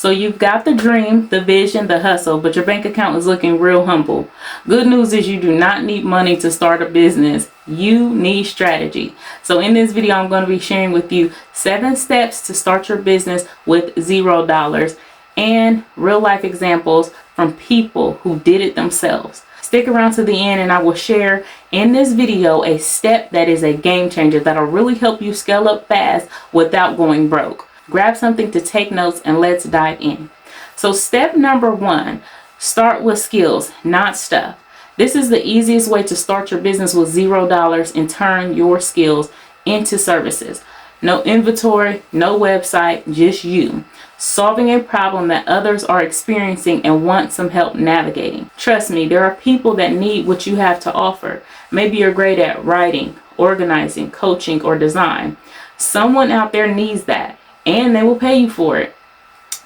So you've got the dream, the vision, the hustle, but your bank account is looking real humble. Good news is you do not need money to start a business. You need strategy. So in this video, I'm going to be sharing with you 7 steps to start your business with $0 and real life examples from people who did it themselves. Stick around to the end and I will share in this video a step that is a game changer that'll really help you scale up fast without going broke. Grab something to take notes and let's dive in. So step number 1, start with skills, not stuff. This is the easiest way to start your business with $0 and turn your skills into services. No inventory, no website, just you. Solving a problem that others are experiencing and want some help navigating. Trust me, there are people that need what you have to offer. Maybe you're great at writing, organizing, coaching, or design. Someone out there needs that, and they will pay you for it.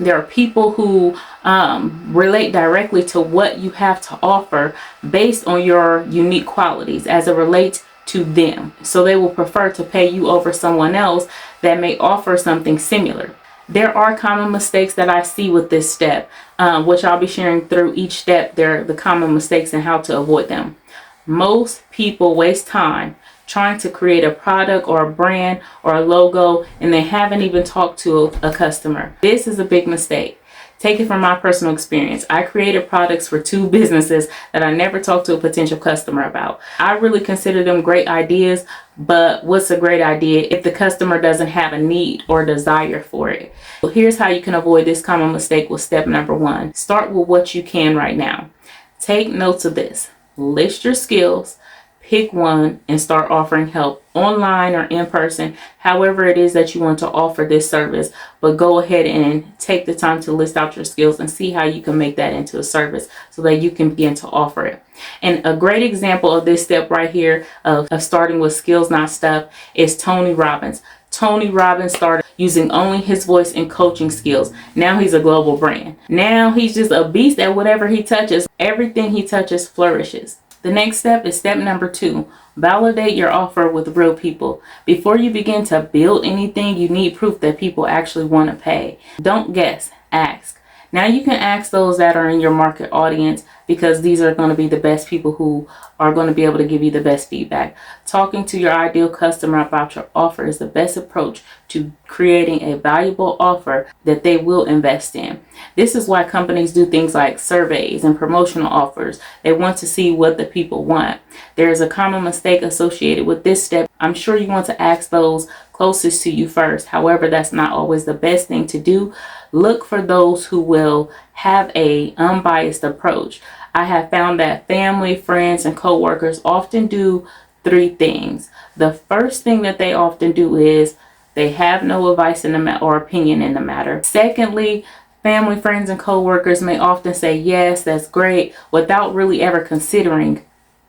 There are people who relate directly to what you have to offer based on your unique qualities as it relates to them. So they will prefer to pay you over someone else that may offer something similar. There are common mistakes that I see with this step, which I'll be sharing through each step. They're the common mistakes and how to avoid them. Most people waste time trying to create a product or a brand or a logo, and they haven't even talked to a customer. This is a big mistake. Take it from my personal experience. I created products for 2 businesses that I never talked to a potential customer about. I really consider them great ideas, but what's a great idea if the customer doesn't have a need or desire for it? So here's how you can avoid this common mistake with step number 1. Start with what you can right now. Take notes of this. List your skills. Pick one and start offering help online or in person, however it is that you want to offer this service. But go ahead and take the time to list out your skills and see how you can make that into a service so that you can begin to offer it. And a great example of this step right here of starting with skills, not stuff, is Tony Robbins. Tony Robbins started using only his voice and coaching skills. Now he's a global brand. Now he's just a beast at whatever he touches. Everything he touches flourishes. The next step is step number 2. Validate your offer with real people. Before you begin to build anything, you need proof that people actually want to pay. Don't guess, ask. Now you can ask those that are in your market audience because these are going to be the best people who are going to be able to give you the best feedback. Talking to your ideal customer about your offer is the best approach to creating a valuable offer that they will invest in. This is why companies do things like surveys and promotional offers. They want to see what the people want. There is a common mistake associated with this step. I'm sure you want to ask those closest to you first. However, that's not always the best thing to do. Look for those who will have a unbiased approach. I have found that family, friends, and coworkers often do 3 things. The first thing that they often do is they have no advice in the matter or opinion in the matter. Secondly, family, friends, and coworkers may often say, yes, that's great, without really ever considering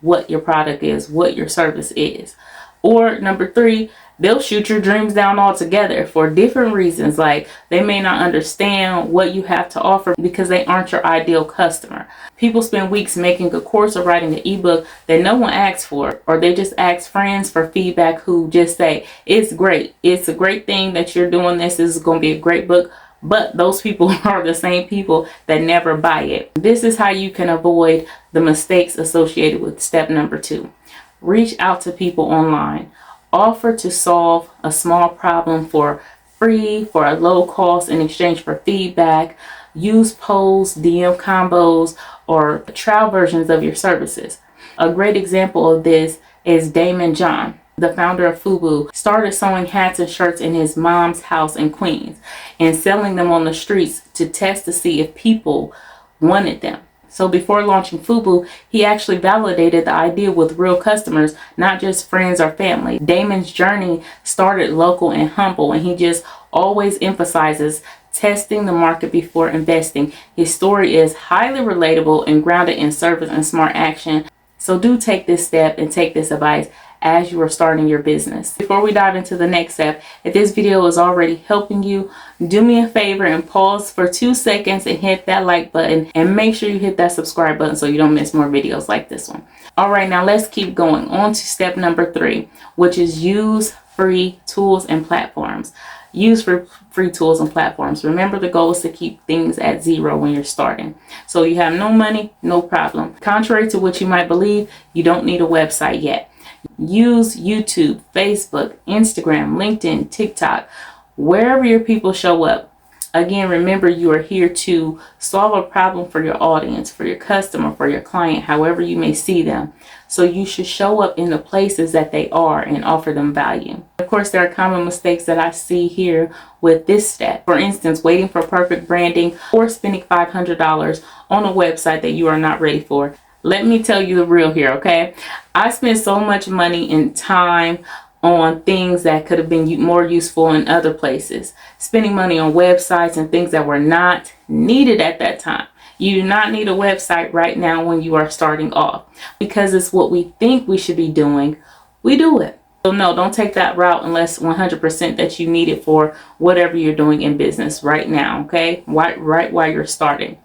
what your product is, what your service is. Or number 3, they'll shoot your dreams down altogether for different reasons. Like they may not understand what you have to offer because they aren't your ideal customer. People spend weeks making a course or writing an ebook that no one asks for, or they just ask friends for feedback who just say, it's great. It's a great thing that you're doing this. This is going to be a great book. But those people are the same people that never buy it. This is how you can avoid the mistakes associated with step number 2. Reach out to people online. Offer to solve a small problem for free, for a low cost in exchange for feedback. Use polls, DM combos, or trial versions of your services. A great example of this is Daymond John, the founder of FUBU. Started sewing hats and shirts in his mom's house in Queens and selling them on the streets to test to see if people wanted them. So before launching FUBU, he actually validated the idea with real customers, not just friends or family. Daymond's journey started local and humble, and he just always emphasizes testing the market before investing. His story is highly relatable and grounded in service and smart action. So do take this step and take this advice as you are starting your business. Before we dive into the next step, if this video is already helping you, do me a favor and pause for 2 seconds and hit that like button, and make sure you hit that subscribe button so you don't miss more videos like this one. All right, now let's keep going on to step number 3, which is use free tools and platforms. Use for free tools and platforms. Remember, the goal is to keep things at zero when you're starting. So you have no money, no problem. Contrary to what you might believe, you don't need a website yet. Use YouTube, Facebook, Instagram, LinkedIn, TikTok, wherever your people show up. Again, remember, you are here to solve a problem for your audience, for your customer, for your client, however you may see them. So you should show up in the places that they are and offer them value. Of course, there are common mistakes that I see here with this step. For instance, waiting for perfect branding or spending $500 on a website that you are not ready for. Let me tell you the real here, okay? I spent so much money and time on things that could have been more useful in other places. Spending money on websites and things that were not needed at that time. You do not need a website right now when you are starting off, because it's what we think we should be doing. We do it. So no, don't take that route unless 100% that you need it for whatever you're doing in business right now, okay? Right while you're starting.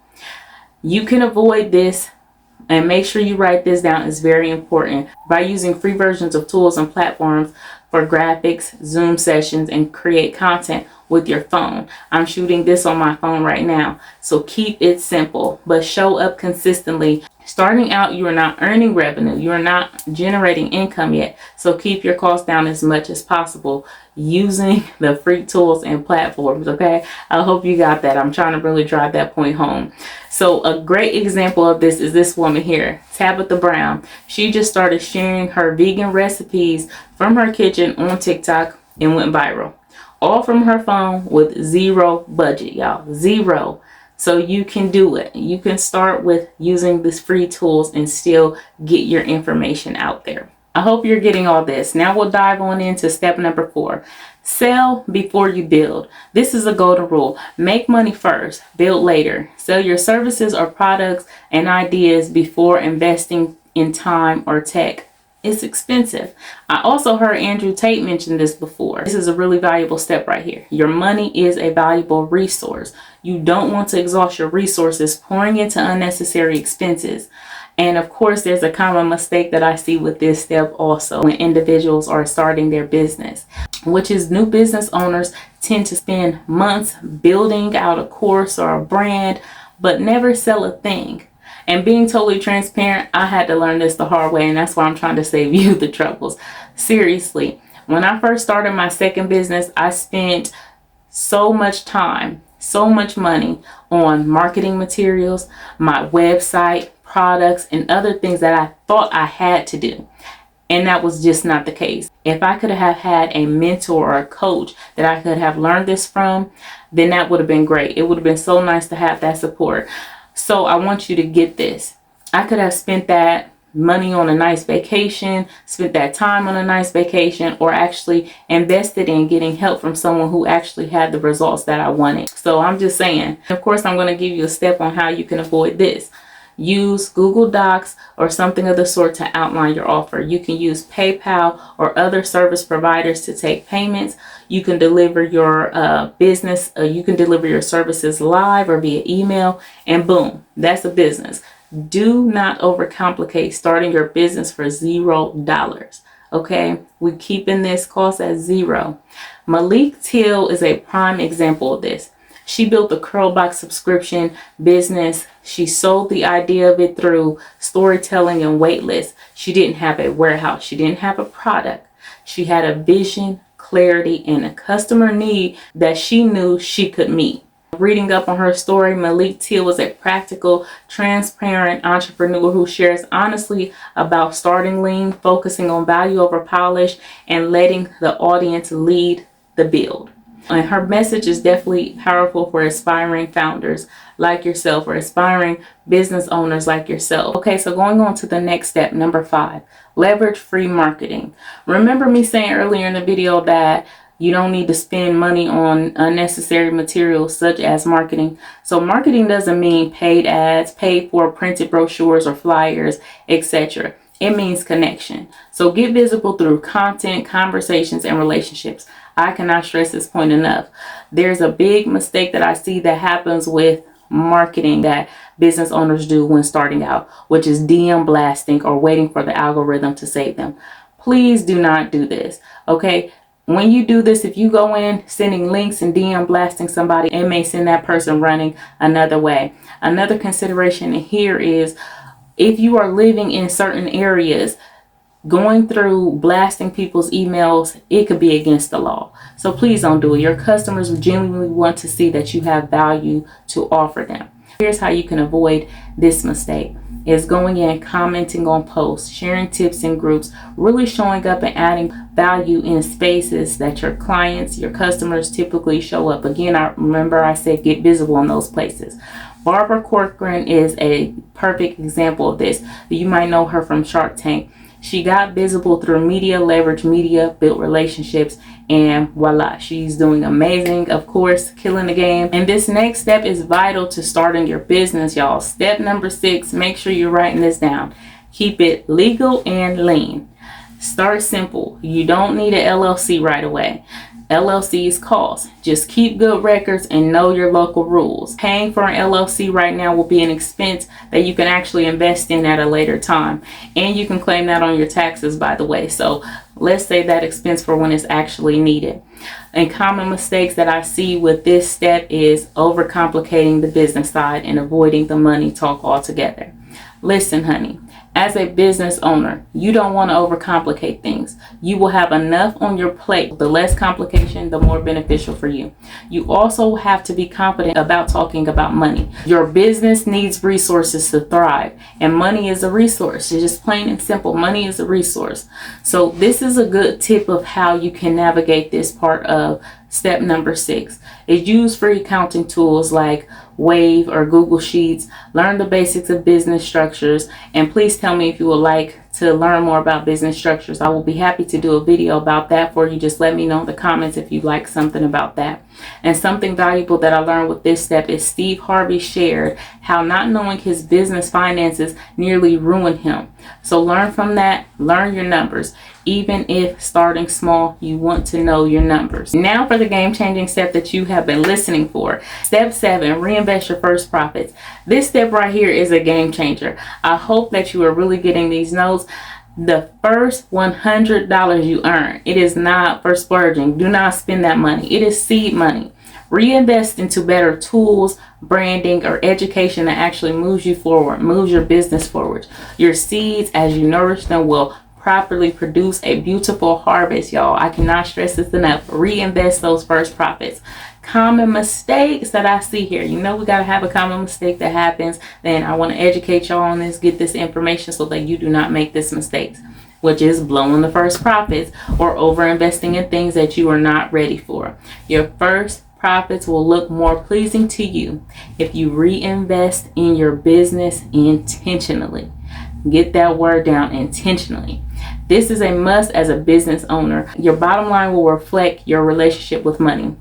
You can avoid this. And make sure you write this down. It's very important. By using free versions of tools and platforms for graphics, Zoom sessions, and create content with your phone. I'm shooting this on my phone right now. So keep it simple, but show up consistently. Starting out, you are not earning revenue. You are not generating income yet. So keep your costs down as much as possible using the free tools and platforms, okay? I hope you got that. I'm trying to really drive that point home. So a great example of this is this woman here, Tabitha Brown. She just started sharing her vegan recipes from her kitchen on TikTok and went viral. All from her phone with zero budget, y'all. Zero. So you can do it. You can start with using these free tools and still get your information out there. I hope you're getting all this. Now we'll dive on into step number 4. Sell before you build. This is a golden rule. Make money first, build later. Sell your services or products and ideas before investing in time or tech. It's expensive. I also heard Andrew Tate mention this before. This is a really valuable step right here. Your money is a valuable resource. You don't want to exhaust your resources pouring into unnecessary expenses. And of course, there's a common mistake that I see with this step also when individuals are starting their business, which is new business owners tend to spend months building out a course or a brand, but never sell a thing. And being totally transparent, I had to learn this the hard way, and that's why I'm trying to save you the troubles. Seriously, when I first started my second business, I spent so much time, so much money on marketing materials, my website, products, and other things that I thought I had to do. And that was just not the case. If I could have had a mentor or a coach that I could have learned this from, then that would have been great. It would have been so nice to have that support. So I want you to get this. I could have spent that money on a nice vacation, spent that time on a nice vacation, or actually invested in getting help from someone who actually had the results that I wanted. So I'm just saying, of course, I'm going to give you a step on how you can avoid this. Use Google Docs or something of the sort to outline your offer. You can use PayPal or other service providers to take payments. You can deliver your you can deliver your services live or via email, and boom, that's a business. Do not overcomplicate starting your business for $0. Okay, we're keeping this cost at zero. Malik Till is a prime example of this. She built the Curlbox subscription business. She sold the idea of it through storytelling and waitlist. She didn't have a warehouse. She didn't have a product. She had a vision, clarity, and a customer need that she knew she could meet. Reading up on her story, Malik Till is a practical, transparent entrepreneur who shares honestly about starting lean, focusing on value over polish, and letting the audience lead the build. And her message is definitely powerful for aspiring founders like yourself or aspiring business owners like yourself. Okay, so going on to the next step, number 5, leverage free marketing. Remember me saying earlier in the video that you don't need to spend money on unnecessary materials such as marketing. So marketing doesn't mean paid ads, paid for printed brochures or flyers, etc. It means connection. So get visible through content, conversations, and relationships. I cannot stress this point enough. There's a big mistake that I see that happens with marketing that business owners do when starting out, which is DM blasting or waiting for the algorithm to save them. Please do not do this. Okay? When you do this, if you go in sending links and DM blasting somebody, it may send that person running another way. Another consideration here is if you are living in certain areas, going through blasting people's emails, it could be against the law. So please don't do it. Your customers genuinely want to see that you have value to offer them. Here's how you can avoid this mistake. Is going in, commenting on posts, sharing tips in groups, really showing up and adding value in spaces that your clients, your customers typically show up. Again, I said get visible in those places. Barbara Corcoran is a perfect example of this. You might know her from Shark Tank. She got visible through media, leveraged media, built relationships, and voila, she's doing amazing, of course, killing the game. And this next step is vital to starting your business, y'all. Step number 6, make sure you're writing this down. Keep it legal and lean. Start simple. You don't need an LLC right away. LLCs cost. Just keep good records and know your local rules. Paying for an LLC right now will be an expense that you can actually invest in at a later time. And you can claim that on your taxes, by the way. So let's save that expense for when it's actually needed. And common mistakes that I see with this step is overcomplicating the business side and avoiding the money talk altogether. Listen, honey. As a business owner, you don't want to overcomplicate things. You will have enough on your plate. The less complication, the more beneficial for you. You also have to be confident about talking about money. Your business needs resources to thrive, and money is a resource. It's just plain and simple. Money is a resource. So this is a good tip of how you can navigate this part of step number 6. Is use free accounting tools like Wave or Google Sheets. Learn the basics of business structures, and please tell me if you would like to learn more about business structures. I will be happy to do a video about that for you. Just let me know in the comments if you'd like something about that. And something valuable that I learned with this step is Steve Harvey shared how not knowing his business finances nearly ruined him. So learn from that, learn your numbers. Even if starting small, you want to know your numbers. Now for the game-changing step that you have been listening for. Step 7, reinvest your first profits. This step right here is a game changer. I hope that you are really getting these notes. The first $100 you earn, it is not for splurging. Do not spend that money. It is seed money. Reinvest into better tools, branding, or education that actually moves you forward, moves your business forward. Your seeds, as you nourish them, will properly produce a beautiful harvest, y'all. I cannot stress this enough. Reinvest those first profits. Common mistakes that I see here. You know, we got to have a common mistake that happens. Then I want to educate y'all on this, get this information so that you do not make this mistake, which is blowing the first profits or over investing in things that you are not ready for. Your first profits will look more pleasing to you if you reinvest in your business intentionally. Get that word down, intentionally. This is a must as a business owner. Your bottom line will reflect your relationship with money.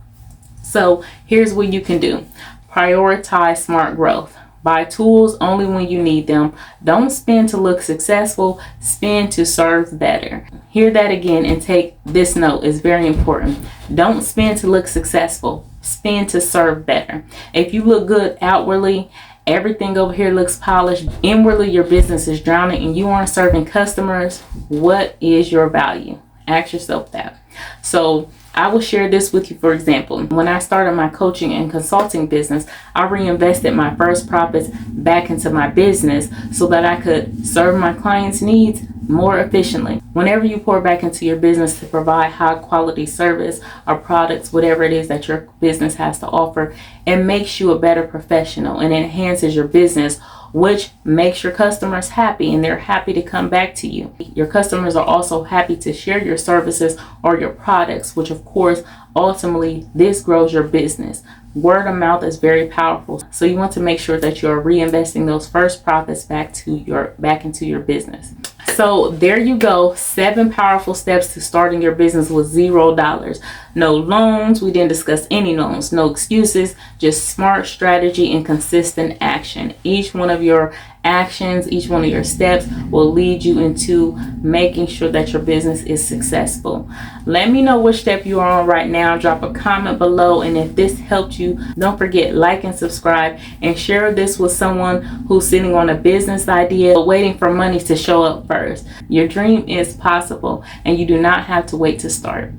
So here's what you can do. Prioritize smart growth. Buy tools only when you need them. Don't spend to look successful. Spend to serve better. Hear that again and take this note. It's very important. Don't spend to look successful. Spend to serve better. If you look good outwardly, everything over here looks polished, inwardly your business is drowning and you aren't serving customers, what is your value? Ask yourself that. So I will share this with you. For example, when I started my coaching and consulting business, I reinvested my first profits back into my business so that I could serve my clients' needs more efficiently. Whenever you pour back into your business to provide high quality service or products, whatever it is that your business has to offer, it makes you a better professional and enhances your business, which makes your customers happy and they're happy to come back to you. Your customers are also happy to share your services or your products, which of course, ultimately, this grows your business. Word of mouth is very powerful. So you want to make sure that you're reinvesting those first profits back into your business. So there you go, 7 powerful steps to starting your business with $0. No loans. We didn't discuss any loans. No excuses. Just smart strategy and consistent action. Each one of your actions, each one of your steps will lead you into making sure that your business is successful. Let me know which step you are on right now. Drop a comment below, and if this helped you, don't forget, like and subscribe and share this with someone who's sitting on a business idea but waiting for money to show up first. Your dream is possible and you do not have to wait to start.